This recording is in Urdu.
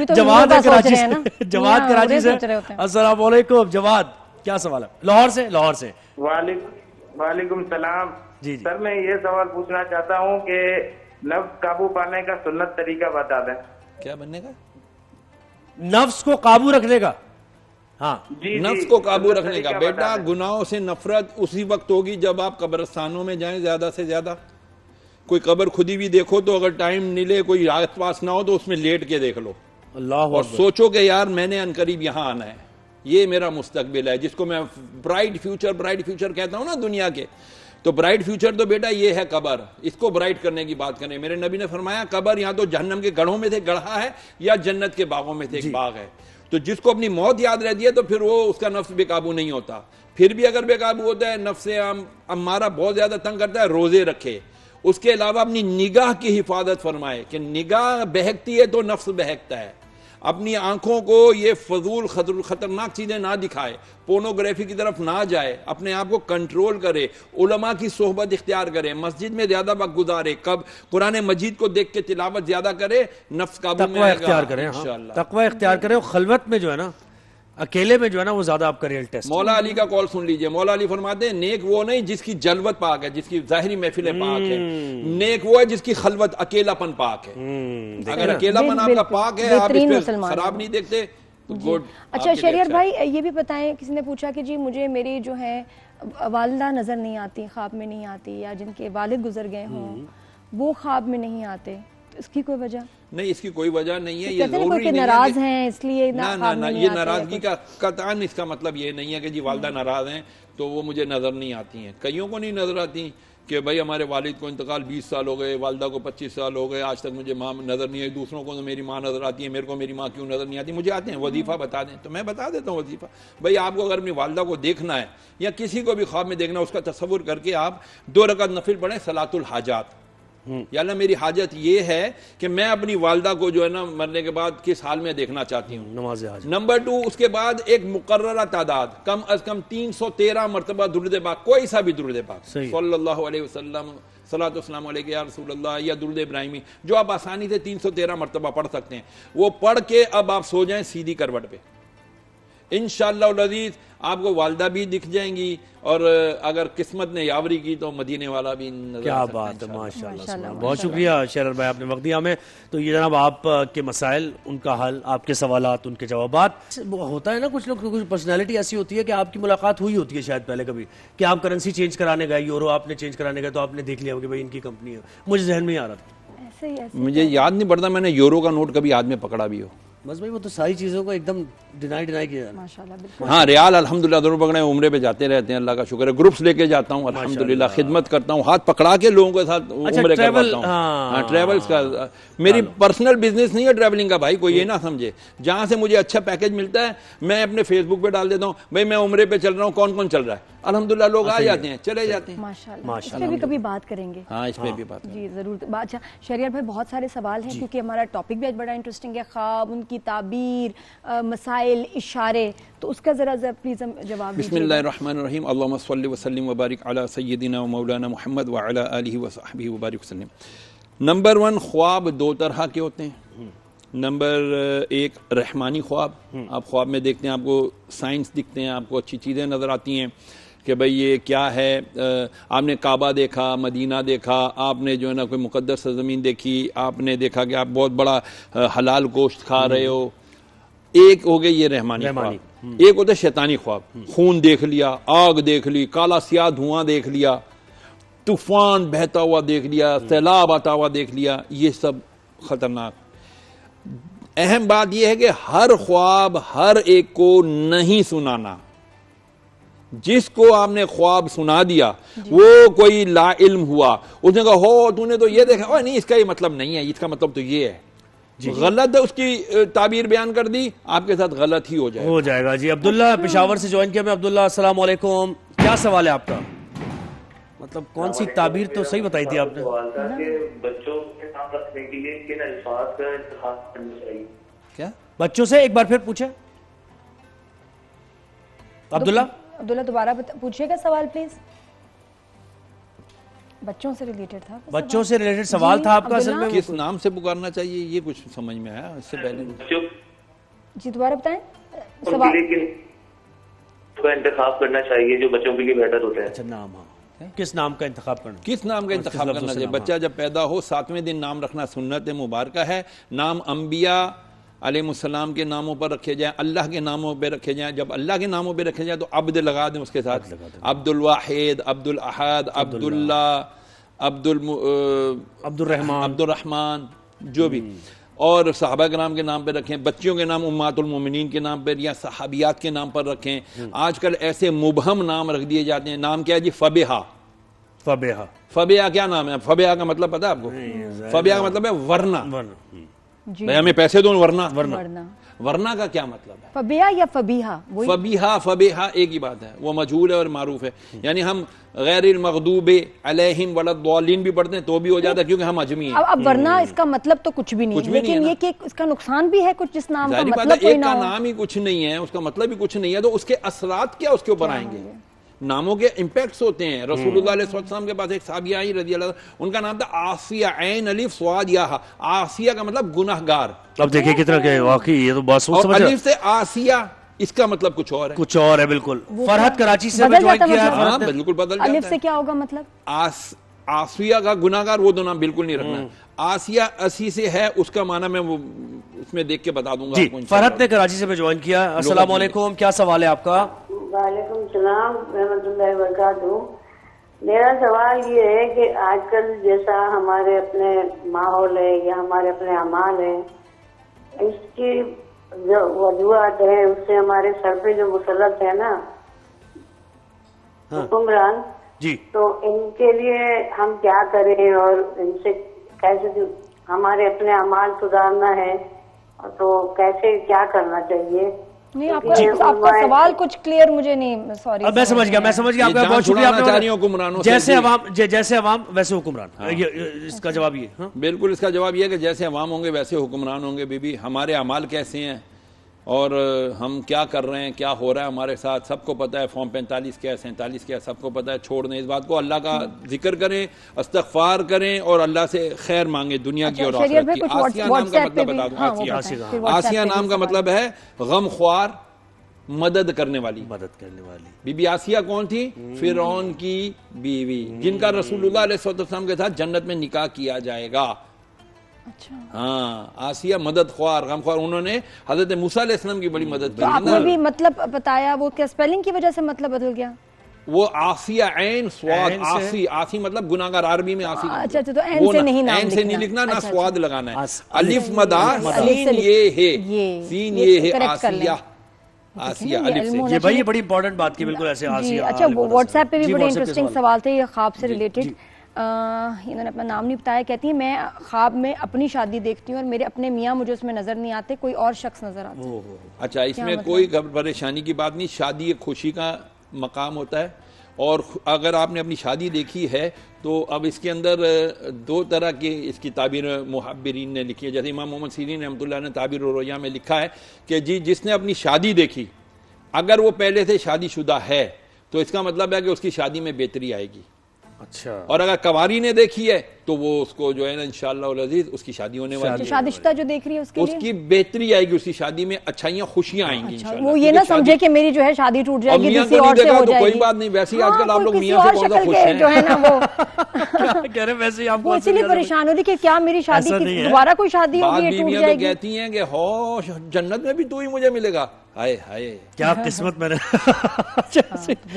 جواد ہے کراچی سے. جواد کراچی سے. السلام علیکم جواد, کیا سوال ہے؟ لاہور سے. وعلیکم السلام. جی سر میں یہ سوال پوچھنا چاہتا ہوں کہ نفس قابو پانے کا سنت طریقہ بتا دیں. کیا بننے کا؟ نفس کو قابو رکھنے کا. ہاں نفس کو قابو رکھنے کا. بیٹا گناہوں سے نفرت اسی وقت ہوگی جب آپ قبرستانوں میں جائیں زیادہ سے زیادہ. کوئی قبر خودی بھی دیکھو تو اگر ٹائم ملے کوئی آس پاس نہ ہو تو اس میں لیٹ کے دیکھ لو اور سوچو کہ یار میں نے عنقریب یہاں آنا ہے, یہ میرا مستقبل ہے, جس کو میں برائٹ فیوچر کہتا ہوں نا دنیا کے. تو برائٹ فیوچر تو بیٹا یہ ہے قبر, اس کو برائٹ کرنے کی بات کریں. میرے نبی نے فرمایا قبر یا تو جہنم کے گڑھوں میں سے گڑھا ہے یا جنت کے باغوں میں سے ایک باغ ہے. تو جس کو اپنی موت یاد رہتی ہے تو پھر وہ اس کا نفس بے قابو نہیں ہوتا. پھر بھی اگر بے قابو ہوتا ہے, نفس امارہ بہت زیادہ تنگ کرتا ہے, روزے رکھے. اس کے علاوہ اپنی نگاہ کی حفاظت فرمائے کہ نگاہ بہکتی ہے تو نفس بہکتا ہے. اپنی آنکھوں کو یہ فضول خطرناک چیزیں نہ دکھائے, پورنوگرافی کی طرف نہ جائے, اپنے آپ کو کنٹرول کرے, علماء کی صحبت اختیار کرے, مسجد میں زیادہ وقت گزارے, قرآن مجید کو دیکھ کے تلاوت زیادہ کرے, نفس قابو میں آئے گا. تقوی اختیار کریں اور خلوت میں جو ہے نا, اکیلے میں جو ہے نا, وہ زیادہ آپ کا ریئل ٹیسٹ. مولا علی کا قول سن لیجئے. مولا علی فرماتے ہیں نیک وہ نہیں جس کی جلوت پاک ہے, جس کی ظاہری محفلیں پاک ہے. نیک وہ ہے جس کی خلوت اکیلا پن پاک ہے. اگر اکیلا پن آپ کا پاک ہے, آپ اس پہ خراب نہیں دیکھتے تو گڈ. اچھا شہریار بھائی یہ بھی بتائیں, کسی نے پوچھا کہ جی مجھے میری جو ہے والدہ نظر نہیں آتی, خواب میں نہیں آتی, یا جن کے والد گزر گئے ہوں وہ خواب میں نہیں آتے, اس کی کوئی وجہ نہیں؟ اس کی کوئی وجہ نہیں ہے. یہ ضروری نہیں ہے ناراض ہیں اس لیے نہ, یہ ناراضگی کا قطعاً اس کا مطلب یہ نہیں ہے کہ جی والدہ ناراض ہیں تو وہ مجھے نظر نہیں آتی ہیں. کئیوں کو نہیں نظر آتی کہ بھائی ہمارے والد کو انتقال 20 سال ہو گئے, والدہ کو 25 سال ہو گئے, آج تک مجھے ماں نظر نہیں آئی. دوسروں کو تو میری ماں نظر آتی ہے, میرے کو میری ماں کیوں نظر نہیں آتی؟ مجھے آتے ہیں. وظیفہ بتا دیں تو میں بتا دیتا ہوں وظیفہ. بھائی آپ کو اگر اپنی والدہ کو دیکھنا ہے یا کسی کو بھی خواب میں دیکھنا ہے, اس کا تصور کر کے آپ 2 رکعت نفل پڑھیں صلاۃ الحاجات. یا اللہ میری حاجت یہ ہے کہ میں اپنی والدہ کو جو ہے نا مرنے کے بعد کس حال میں دیکھنا چاہتی ہوں. نماز حاجت. نمبر 2, اس کے بعد ایک مقررہ تعداد, کم از کم 313 مرتبہ درود پاک, کوئی سا بھی درود پاک, صلی اللہ علیہ وسلم, صلاۃ والسلام علیک یا رسول اللہ, یا درود ابراہیمی, جو آپ آسانی سے 313 مرتبہ پڑھ سکتے ہیں. وہ پڑھ کے اب آپ سو جائیں سیدھی کروٹ پہ. انشاءاللہ العزیز آپ کو والدہ بھی دکھ جائیں گی, اور اگر قسمت نے یاوری کی تو مدینے والا بھی نظر. کیا بات ہے, ماشاءاللہ. بہت شکریہ شہریار بھائی, آپ نے وقت دیا ہمیں. تو یہ جناب آپ کے مسائل, ان کا حل, آپ کے سوالات, ان کے جوابات. ہوتا ہے نا کچھ لوگ, کچھ پرسنالٹی ایسی ہوتی ہے کہ آپ کی ملاقات ہوئی ہوتی ہے شاید پہلے کبھی, کہ آپ کرنسی چینج کرانے گئے, یورو آپ نے چینج کرانے گئے, تو آپ نے دیکھ لیا کہ بھائی ان کی کمپنی ہے. مجھے ذہن میں ہی آ رہا تھا, مجھے یاد نہیں پڑتا میں نے یورو کا نوٹ کبھی ہاتھ میں پکڑا بھی ہو. بس بھائی وہ تو ساری چیزوں کو ایک دم ڈینائی کیا. ہاں ریال الحمدللہ ضرور پکڑے, عمرے پہ جاتے رہتے ہیں, اللہ کا شکر ہے. گروپس لے کے جاتا ہوں الحمدللہ, خدمت کرتا ہوں, ہاتھ پکڑا کے لوگوں کے ساتھ عمرے کرواتا ہوں. ہاں ٹریولز کا میری پرسنل بزنس نہیں ہے ٹریولنگ کا بھائی, کوئی یہ نہ سمجھے. جہاں سے مجھے اچھا پیکج ملتا ہے میں اپنے فیس بک پہ ڈال دیتا ہوں, بھائی میں عمرے پہ چل رہا ہوں, کون کون چل رہا ہے. الحمدللہ لوگ آ جاتے ہیں, چلے جاتے ہیں. ماشاءاللہ. اس پہ بھی کبھی بات کریں گے. ہاں اس پہ بھی بات جی ضرور. اچھا شہریار بھائی بہت سارے سوال ہیں کیونکہ ہمارا ٹاپک بھی آج بڑا انٹرسٹنگ ہے, خواب, ان کی تعبیر, مسائل, اشارے, تو اس کا ذرا پلیز جواب دیجیے. بسم اللہ الرحمن الرحیم. اللہم صلی وسلم وبارک علی سیدنا و مولانا محمد وعلی آلہ وصحبہ وبارک وسلم. نمبر 1, خواب 2 طرح کے ہوتے ہیں. نمبر 1 رحمانی خواب. آپ خواب میں دیکھتے ہیں, آپ کو سائنس دکھتے ہیں, آپ کو اچھی چیزیں نظر آتی ہیں کہ بھئی یہ کیا ہے. آپ نے کعبہ دیکھا, مدینہ دیکھا, آپ نے جو ہے نا کوئی مقدس زمین دیکھی, آپ نے دیکھا کہ آپ بہت بڑا حلال گوشت کھا رہے ہو. ایک ہو گئے یہ رحمانی خواب. ایک ہوتا ہے شیطانی خواب. خون دیکھ لیا, آگ دیکھ لی, کالا سیاہ دھواں دیکھ لیا, طوفان بہتا ہوا دیکھ لیا, سیلاب آتا ہوا دیکھ لیا. یہ سب خطرناک. اہم بات یہ ہے کہ ہر خواب ہر ایک کو نہیں سنانا. جس کو آپ نے خواب سنا دیا وہ کوئی لا علم ہوا, اس نے کہا ہو تو نے تو یہ دیکھا, اوہ نہیں اس کا یہ مطلب نہیں ہے, اس کا مطلب تو یہ ہے. غلط اس کی تعبیر بیان کر دی, آپ کے ساتھ غلط ہی ہو جائے گا. جی عبداللہ پشاور سے جوائن کیا. میں عبداللہ السلام علیکم, کیا سوال ہے آپ کا؟ مطلب کون سی تعبیر تو صحیح بتائی تھی آپ نے. بچوں کے ساتھ رکھنے کے لیے کن الفاظ کا انتخاب کرنا چاہیے؟ کیا بچوں سے ایک بار پھر پوچھیں عبداللہ. عبداللہ دوبارہ پوچھئے گا سوال پلیز. بچوں سے ریلیٹڈ تھا. بچوں سے ریلیٹڈ سوال تھا آپ کا اصل میں. کس نام سے پکارنا چاہیے یہ کچھ سمجھ میں آیا اس سے پہلے؟ جی دوبارہ بتائیں. کا انتخاب کرنا چاہیے جو بچوں کے لیے بہتر ہوتا ہے. اچھا نام, ہاں کس نام کا انتخاب کرنا, کس نام کا انتخاب کرنا چاہیے. بچہ جب پیدا ہو 7ویں دن نام رکھنا سنت مبارکہ ہے. نام انبیاء علیہ السلام کے ناموں پر رکھے جائیں, اللہ کے ناموں پہ رکھے جائیں. جب اللہ کے ناموں پہ رکھے جائیں تو عبد لگا دیں اس کے ساتھ. عبد الواحد, عبد الاحد, عبد اللہ, عبد الرحمن جو بھی. اور صحابہ کرام کے نام پہ رکھیں. بچیوں کے نام امہات المومنین کے نام پر یا صحابیات کے نام پر رکھیں. آج کل ایسے مبہم نام رکھ دیے جاتے ہیں. نام کیا ہے جی؟ فبیہا. فبیہا کیا نام ہے؟ فبیہا کا مطلب پتہ ہے آپ کو؟ فبیہا کا مطلب ہے ورنہ. بھئی ہمیں پیسے دو, ورنہ کا کیا مطلب ہے؟ فبیہا یا فبیہا؟ فبیہا ایک ہی بات ہے, وہ مجہول ہے اور معروف ہے. یعنی ہم غیر المغضوب علیہم ولا الضالین بھی پڑھتے ہیں تو بھی ہو جاتا ہے کیونکہ ہم اجمی ہیں. اب ورنہ اس کا مطلب تو کچھ بھی نہیں ہے, لیکن یہ کہ اس کا نقصان بھی ہے کچھ, جس نام کا مطلب کوئی نہ ہو. ایک کا نام ہی کچھ نہیں ہے, اس کا مطلب ہی کچھ نہیں ہے, تو اس کے اثرات کیا اس کے اوپر آئیں گے؟ ناموں کے امپیکٹس ہوتے ہیں. رسول اللہ علیہ وسلم کے پاس ایک صحابیہ آئی رضی اللہ عنہ, ان کا نام تھا آسیہ, عین الف صاد یا. آسیہ کا مطلب گناہگار. اب دیکھیں کتنا کہ واقعی یہ تو بات سوچ سمجھ. الف سے آسیہ اس کا مطلب کچھ اور ہے, کچھ اور ہے بالکل. فرحت کراچی سے میں جوائن کیا ہے. ہاں بالکل بدل جاتا ہے. الف سے کیا ہوگا مطلب؟ آسیہ کا گناہگار, وہ تو نام بالکل نہیں رکھنا. آسیہ اسی سے ہے, اس کا معنی میں اس میں دیکھ کے بتا دوں گا. جی فرحت نے کراچی سے میں جوائن کیا. السلام علیکم, کیا سوال ہے آپ کا؟ وعلیکم السلام ورحمۃ اللہ وبرکاتہ. میرا سوال یہ ہے کہ آج کل جیسا ہمارے اپنے ماحول ہے یا ہمارے اپنے اعمال ہیں, اس کی جو وجوہات ہیں اس سے ہمارے سر پہ جو مسلط ہے نا حکمران, جی تو ان کے لیے ہم کیا کریں اور ان سے کیسے ہمارے اپنے اعمال سدھارنا ہے, تو کیسے کیا کرنا چاہیے؟ نہیں آپ کا سوال کچھ کلیئر مجھے نہیں, سوری. اب میں سمجھ گیا آپ کا بہت شکریہ. جیسے عوام ویسے حکمران, اس کا جواب یہ. بالکل اس کا جواب یہ ہے کہ جیسے عوام ہوں گے ویسے حکمران ہوں گے. بی بی ہمارے اعمال کیسے ہیں اور ہم کیا کر رہے ہیں, کیا ہو رہا ہے ہمارے ساتھ, سب کو پتہ ہے. فارم 45 کیا ہے, 47 کیا ہے, سب کو پتہ ہے. چھوڑ دیں اس بات کو, اللہ کا ذکر کریں, استغفار کریں اور اللہ سے خیر مانگیں دنیا کی اور آخرت کی. آسیہ نام کا مطلب بتا دوں. آسیہ نام کا مطلب ہے غم خوار, مدد کرنے والی. بی بی آسیہ کون تھی؟ فرعون کی بیوی, جن کا رسول اللہ علیہ وسلم کے ساتھ جنت میں نکاح کیا جائے گا. ہاں آسیہ مدد خوار, غم خوار. انہوں نے حضرت موسیٰ علیہ السلام کی بڑی مدد کی. آپ نے بھی مطلب بتایا, وہ کیا اسپیلنگ کی وجہ سے مطلب بدل گیا؟ وہ آسیہ عین سواد, آسی مطلب گناہگار, عربی میں آسی. اچھا تو عین سے نہیں نام عین سے نہیں لکھنا, نہ سواد لگانا ہے. الف مدہ, سین یہ ہے, سین یہ ہے آسیہ. آسیہ الف سے. یہ بھائی یہ بڑی امپورٹنٹ بات کی, بالکل ایسے آسیہ. اچھا واٹس ایپ پہ بھی بڑے انٹرسٹنگ سوال تھے یہ خواب سے ریلیٹڈ. انہوں نے اپنا نام نہیں بتایا. کہتی ہیں میں خواب میں اپنی شادی دیکھتی ہوں اور میرے اپنے میاں مجھے اس میں نظر نہیں آتے, کوئی اور شخص نظر آتا ہے. اچھا اس میں کوئی پریشانی کی بات نہیں. شادی ایک خوشی کا مقام ہوتا ہے, اور اگر آپ نے اپنی شادی دیکھی ہے تو اب اس کے اندر دو طرح کی اس کی تعبیر محبرین نے لکھی ہے. جیسے امام محمد سیرین رحمۃ اللہ نے تعبیر الرؤیا میں لکھا ہے کہ جی جس نے اپنی شادی دیکھی, اگر وہ پہلے سے شادی شدہ ہے تو اس کا مطلب ہے کہ اس کی شادی میں بہتری آئے گی. اچھا, اور اگر کواری نے دیکھی ہے تو وہ اس کو جو ہے نا انشاءاللہ العزیز اس کی شادی ہونے والی ہے. شادی شدہ جو دیکھ رہی ہے اس کی بہتری آئے گی, اس کی شادی میں اچھائیاں خوشیاں آئیں گی انشاءاللہ. وہ یہ نہ سمجھے کہ میری جو ہے شادی ٹوٹ جائے گی, کسی اور سے ہو جائے گی. کوئی بات نہیں, ویسے ہی آج کل آپ لوگ میاں سے بہت خوش ہیں جو ہے نا وہ کہہ رہے ویسے آپ وہ اسی لیے پریشان ہو رہی کہ کیا میری شادی دوبارہ کوئی شادی ہوگی یہ ٹوٹ جائے گی. کہتی ہیں کہ ہو جنت میں بھی تو ہی مجھے ملے گا. ہائے ہائے کیا قسمت میں نے